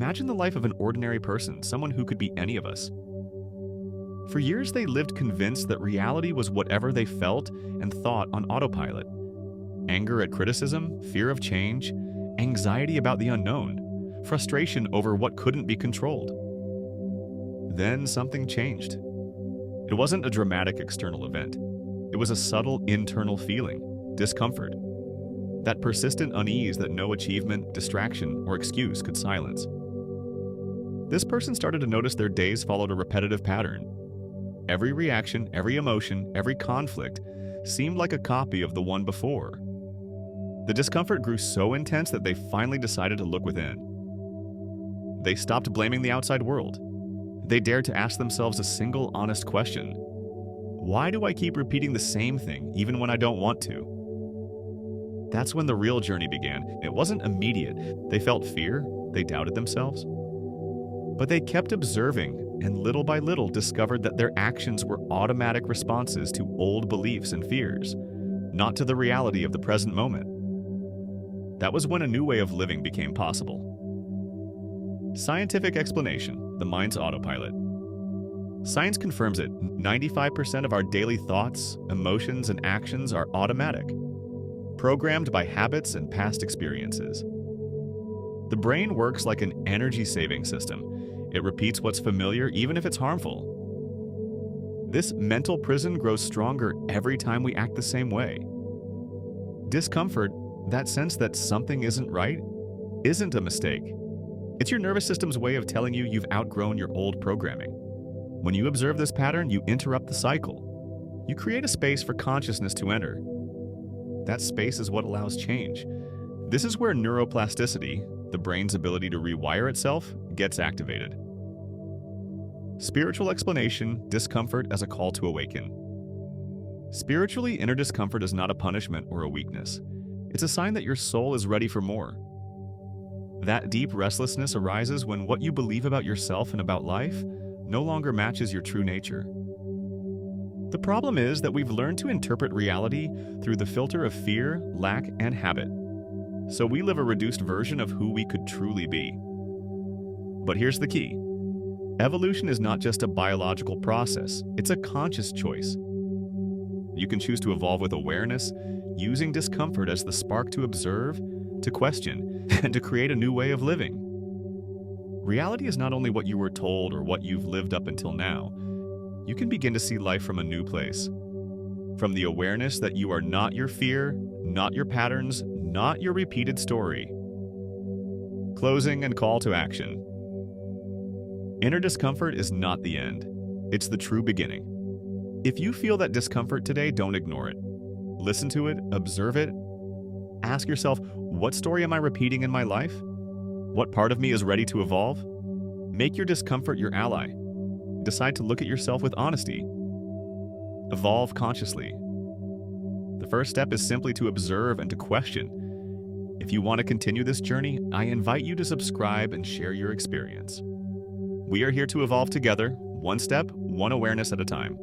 Imagine the life of an ordinary person, someone who could be any of us. For years, they lived convinced that reality was whatever they felt and thought on autopilot. Anger at criticism, fear of change, anxiety about the unknown, frustration over what couldn't be controlled. Then something changed. It wasn't a dramatic external event. It was a subtle internal feeling, discomfort. That persistent unease that no achievement, distraction, or excuse could silence. This person started to notice their days followed a repetitive pattern. Every reaction, every emotion, every conflict seemed like a copy of the one before. The discomfort grew so intense that they finally decided to look within. They stopped blaming the outside world. They dared to ask themselves a single honest question. Why do I keep repeating the same thing even when I don't want to? That's when the real journey began. It wasn't immediate. They felt fear. They doubted themselves. But they kept observing and little by little discovered that their actions were automatic responses to old beliefs and fears, not to the reality of the present moment. That was when a new way of living became possible. Scientific explanation: the mind's autopilot. Science confirms it. 95% of our daily thoughts, emotions, and actions are automatic, programmed by habits and past experiences. The brain works like an energy-saving system. It repeats what's familiar even if it's harmful. This mental prison grows stronger every time we act the same way. Discomfort, that sense that something isn't right, isn't a mistake. It's your nervous system's way of telling you you've outgrown your old programming. When you observe this pattern, you interrupt the cycle. You create a space for consciousness to enter. That space is what allows change. This is where neuroplasticity, the brain's ability to rewire itself, gets activated. Spiritual explanation: discomfort as a call to awaken. Spiritually, inner discomfort is not a punishment or a weakness. It's a sign that your soul is ready for more. That deep restlessness arises when what you believe about yourself and about life no longer matches your true nature. The problem is that we've learned to interpret reality through the filter of fear, lack, and habit. So we live a reduced version of who we could truly be. But here's the key. Evolution is not just a biological process, it's a conscious choice. You can choose to evolve with awareness, using discomfort as the spark to observe, to question, and to create a new way of living. Reality is not only what you were told or what you've lived up until now. You can begin to see life from a new place. From the awareness that you are not your fear, not your patterns, not your repeated story. Closing and call to action. Inner discomfort is not the end. It's the true beginning. If you feel that discomfort today, don't ignore it. Listen to it, observe it. Ask yourself, what story am I repeating in my life? What part of me is ready to evolve? Make your discomfort your ally. Decide to look at yourself with honesty. Evolve consciously. The first step is simply to observe and to question. If you want to continue this journey, I invite you to subscribe and share your experience. We are here to evolve together, one step, one awareness at a time.